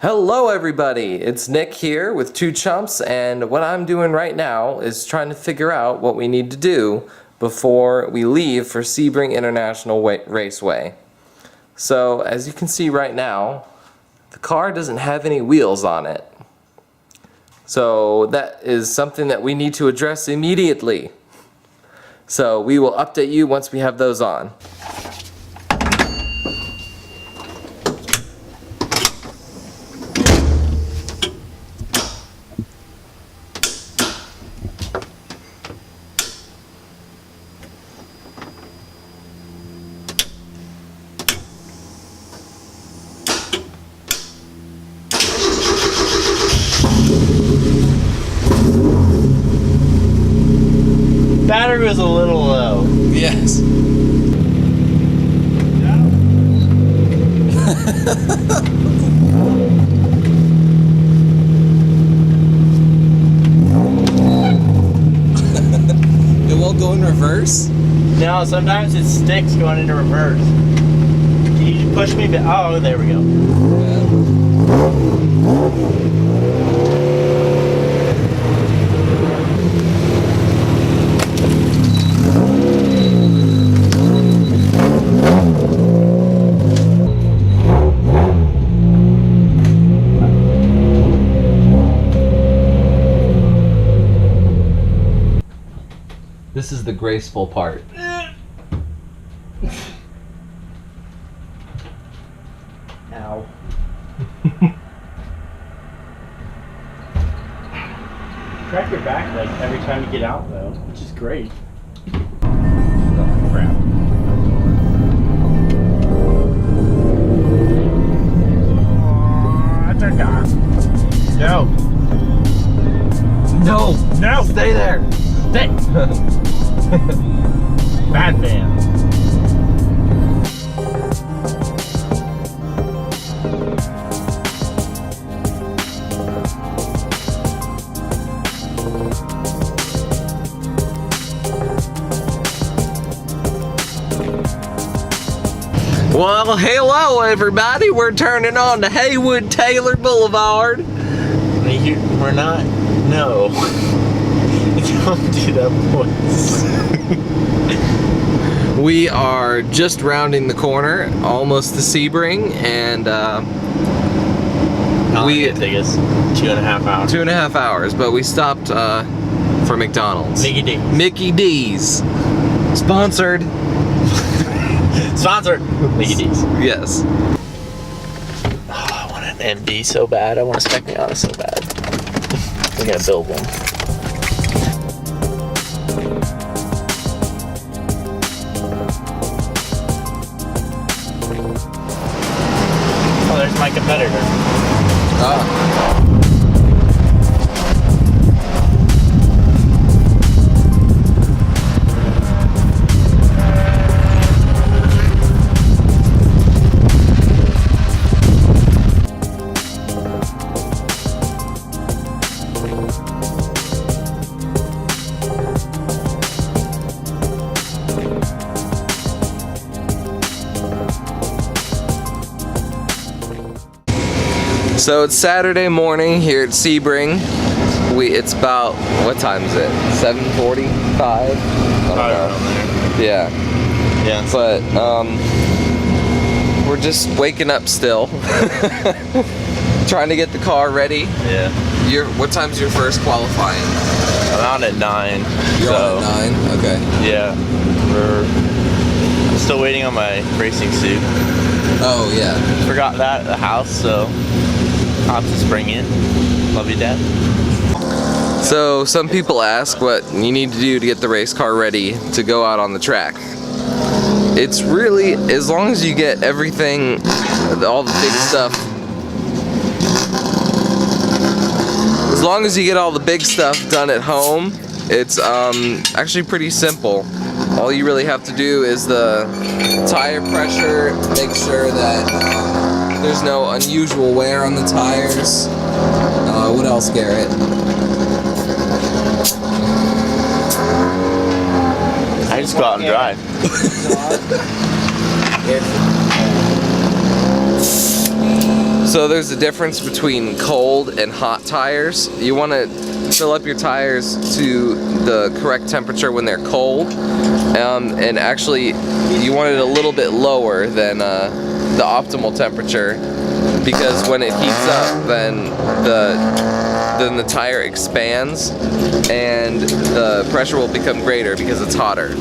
Hello everybody, it's Nick here with two chumps, and what I'm doing right now is trying to figure out what we need to do before we leave for Sebring International Raceway. So as you can see right now, the car doesn't have any wheels on it. So that is something that we need to address immediately. So we will update you once we have those on. Battery was a little low. Yes. It won't go in reverse? No, sometimes it sticks going into reverse. Can you push me back? Oh, there we go. This is the graceful part. Ow. Crack your back like every time you get out though, which is great. Oh, crap. Oh, turned on. No. No! No! Stay there! Stay! Bad man. Well, hello everybody. We're turning on to Haywood Taylor Boulevard. We're not. No. Don't do that voice. We are just rounding the corner, almost to Sebring, and It took us 2.5 hours. 2.5 hours, but we stopped for McDonald's. Mickey D's. Mickey D's. Sponsored. Sponsored. Mickey D's. Yes. Oh, I want an MD so bad. I want a Spec Miata so bad. I'm gonna build one. Oh, there's my competitor. Ah. So it's Saturday morning here at Sebring. It's about, what time is it? 7:45? I don't know. Yeah. Yeah. But we're just waking up still. Trying to get the car ready. Yeah. What time's your first qualifying? I'm out at 9. You're on at 9? Okay. Yeah. I'm still waiting on my racing suit. Oh yeah. Forgot that at the house, so I'll have to spring in. Love you, Dad. So some people ask what you need to do to get the race car ready to go out on the track. It's really, as long as you get everything, all the big stuff, as long as you get all the big stuff done at home, it's actually pretty simple. All you really have to do is the tire pressure, make sure that there's no unusual wear on the tires. What else, Garrett? I just go out and drive. So there's a difference between cold and hot tires. You want to fill up your tires to the correct temperature when they're cold, and actually you want it a little bit lower than the optimal temperature, because when it heats up, then the tire expands and the pressure will become greater because it's hotter.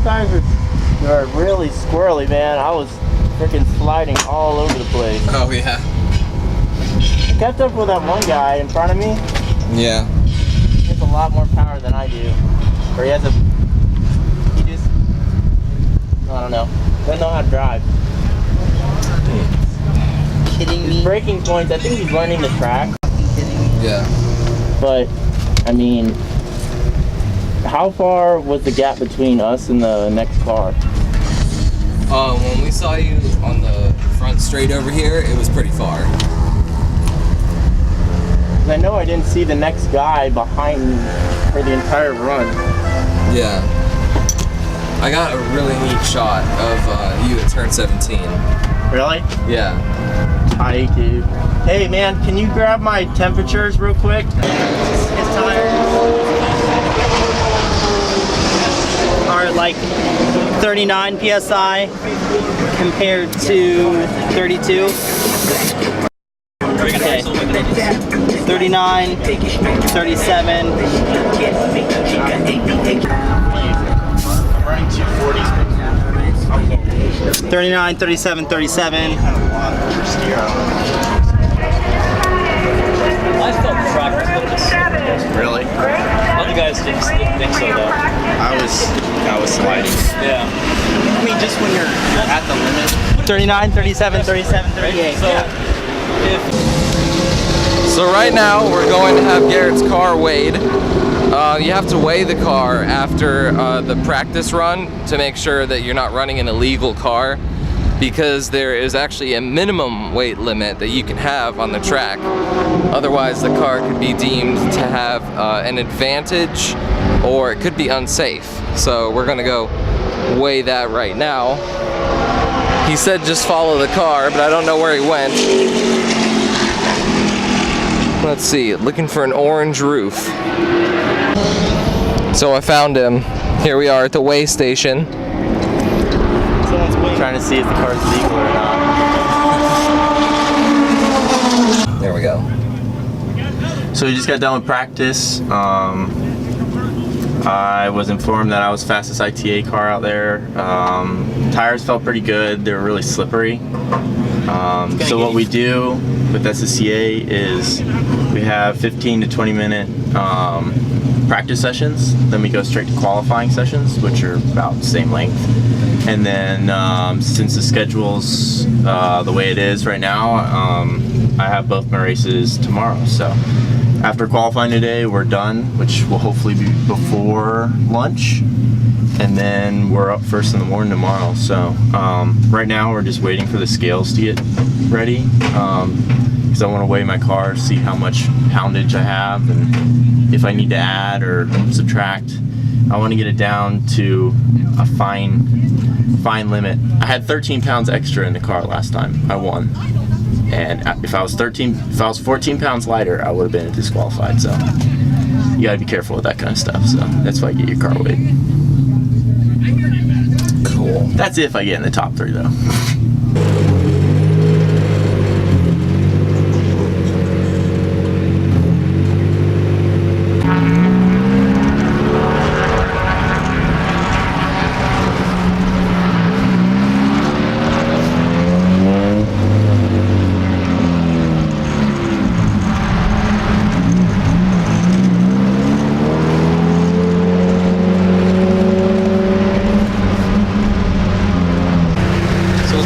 tires are really squirrely, man. I was freaking sliding all over the place. Oh yeah. I kept up with that one guy in front of me. Yeah. He has a lot more power than I do. Or he just, I don't know. Doesn't know how to drive. Kidding His me? braking points, I think he's learning the track. Yeah. But, I mean, how far was the gap between us and the next car? When we saw you on the front straight over here, it was pretty far. 'Cause I know I didn't see the next guy behind me for the entire run. Yeah. I got a really neat shot of you at turn 17. Really? Yeah. Tight, dude. Hey, man, can you grab my temperatures real quick? His tires are like 39 psi compared to 32. Okay. 39, 37. I'm running 240s. 39, 37, 37. I felt the track was a little bit slippery. Really? Other guys didn't think so though. I was sliding. Yeah. I mean, just when you're at the limit. 39, 37, 37, 38. So if So right now we're going to have Garrett's car weighed. You have to weigh the car after the practice run to make sure that you're not running an illegal car, because there is actually a minimum weight limit that you can have on the track. Otherwise the car could be deemed to have an advantage, or it could be unsafe. So we're gonna go weigh that right now. He said just follow the car, but I don't know where he went. Let's see, looking for an orange roof. So I found him. Here we are at the weigh station. Someone's trying to see if the car's legal or not. There we go. So we just got done with practice. I was informed that I was fastest ITA car out there. Tires felt pretty good. They were really slippery. So what we do with SSCA is we have 15 to 20 minute practice sessions. Then we go straight to qualifying sessions, which are about the same length. And then since the schedule's the way it is right now, I have both my races tomorrow. So after qualifying today, we're done, which will hopefully be before lunch. And then we're up first in the morning tomorrow. So right now we're just waiting for the scales to get ready, because I want to weigh my car, see how much poundage I have, and if I need to add or subtract. I want to get it down to a fine limit. I had 13 pounds extra in the car last time I won, and if I was 14 pounds lighter, I would have been disqualified. So you gotta be careful with that kind of stuff. So that's why I get your car weighed. Cool. That's if I get in the top 3 though.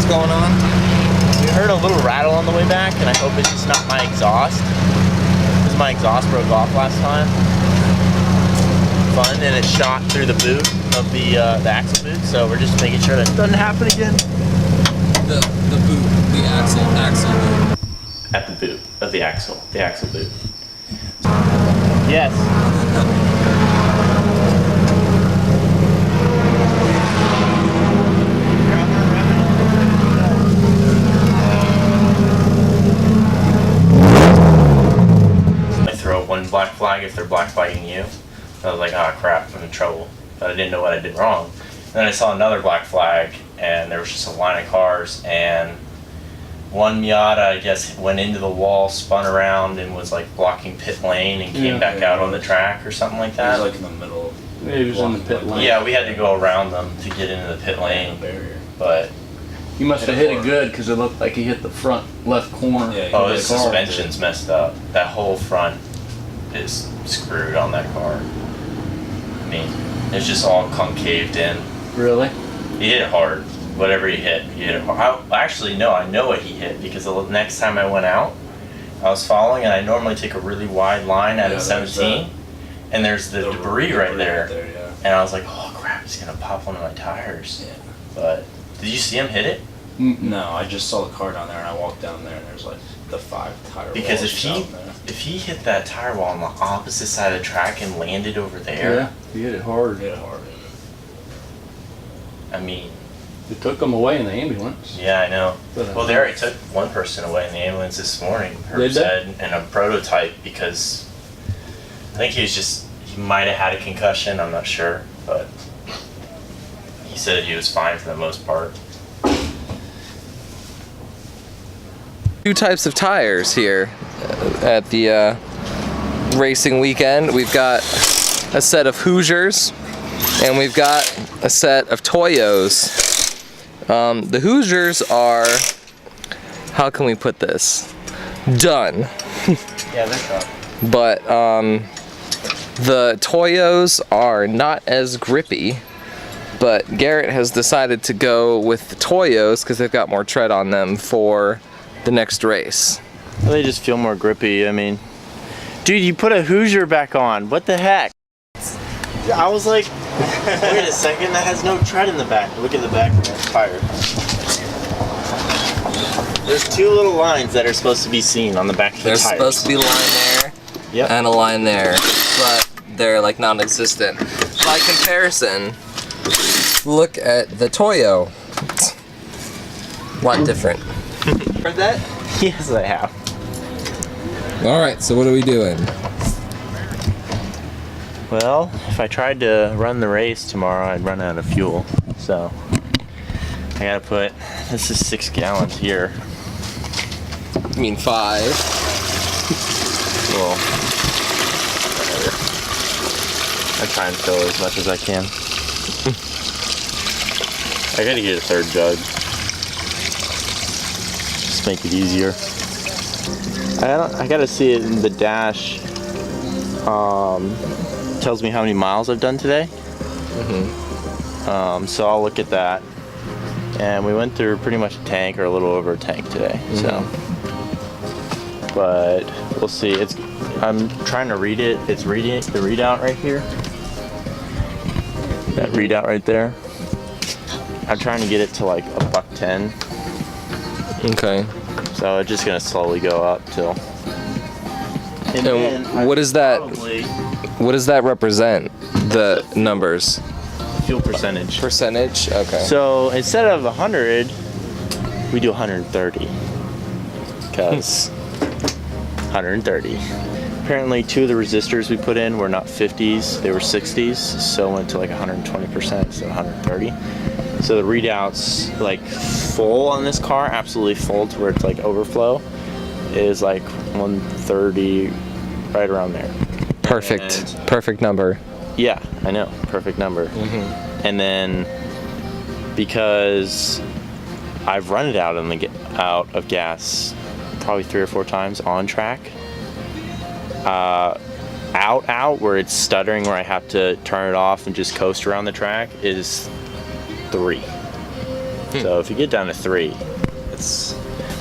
Going on? We heard a little rattle on the way back, and I hope it's just not my exhaust, because my exhaust broke off last time. Fun, and it shot through the boot of the axle boot, so we're just making sure that doesn't happen again. The boot, the axle boot. At the boot of the axle boot. Yes. One black flag if they're black flagging you. I was like, oh crap, I'm in trouble. But I didn't know what I did wrong. And then I saw another black flag, and there was just a line of cars, and one Miata, I guess, went into the wall, spun around, and was like blocking pit lane and came back out on the track or something like that. It was like in the middle. Maybe he was in the pit lane. Yeah, we had to go around them to get into the pit lane, but He must have hit it good because it looked like he hit the front left corner. Yeah, oh, his suspension's messed up. That whole front is screwed on that car. I mean, it's just all concaved in. Really? He hit it hard. Whatever he hit it hard. Actually, no, I know what he hit because the next time I went out, I was following and I normally take a really wide line out of 17 and there's the debris right there. Yeah. And I was like, oh crap, it's gonna pop one of my tires. Yeah. But did you see him hit it? No, I just saw the car down there and I walked down there and there's like the 5 tire Because walls down there. if he hit that tire wall on the opposite side of the track and landed over there, Yeah, he hit it hard. Hit it hard. I mean, They took him away in the ambulance. yeah, I know. But, Well, they already took one person away in the ambulance this morning, Herb Did they? said, and a prototype because I think he might have had a concussion, I'm not sure, but he said he was fine for the most part. Two types of tires here at the racing weekend. We've got a set of Hoosiers and we've got a set of Toyos. The Hoosiers are, how can we put this? Done. Yeah, they're tough. But the Toyos are not as grippy. But Garrett has decided to go with the Toyos because they've got more tread on them for the next race. Well, they just feel more grippy. I mean, dude, you put a Hoosier back on. What the heck? I was like, wait a second, that has no tread in the back. Look at the back of that tire. There's 2 little lines that are supposed to be seen on the back of the There's tires. supposed to be a line there and a line there, but they're like non-existent. By comparison, look at the Toyo. A lot different. Heard that? Yes, I have. All right, so what are we doing? Well, if I tried to run the race tomorrow, I'd run out of fuel. So I gotta put, this is 6 gallons here. You mean 5? Well, whatever. I try and fill as much as I can. I gotta get a 3rd jug. Just make it easier. I gotta see it in the dash. Tells me how many miles I've done today. So I'll look at that. And we went through pretty much a tank or a little over a tank today. So, but we'll see. I'm trying to read it. It's reading it, the readout right here. That readout right there. I'm trying to get it to like $1.10. Okay. So it's just gonna slowly go up till. And And what is that? What does that represent? The numbers? Fuel percentage. Percentage? Okay. So instead of 100, we do 130. Because 130. Apparently 2 of the resistors we put in were not 50s, they were 60s, so it went to like 120%, so 130. So the readouts, like full on this car, absolutely full to where it's like overflow, is like 130, right around there. Perfect. And Perfect number. yeah, I know, perfect number. And then because I've run it out of gas probably 3 or 4 times on track, out where it's stuttering, where I have to turn it off and just coast around the track, is 3. So if you get down to 3, it's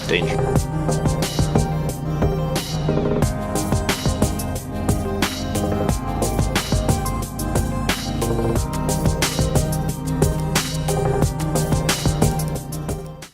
dangerous.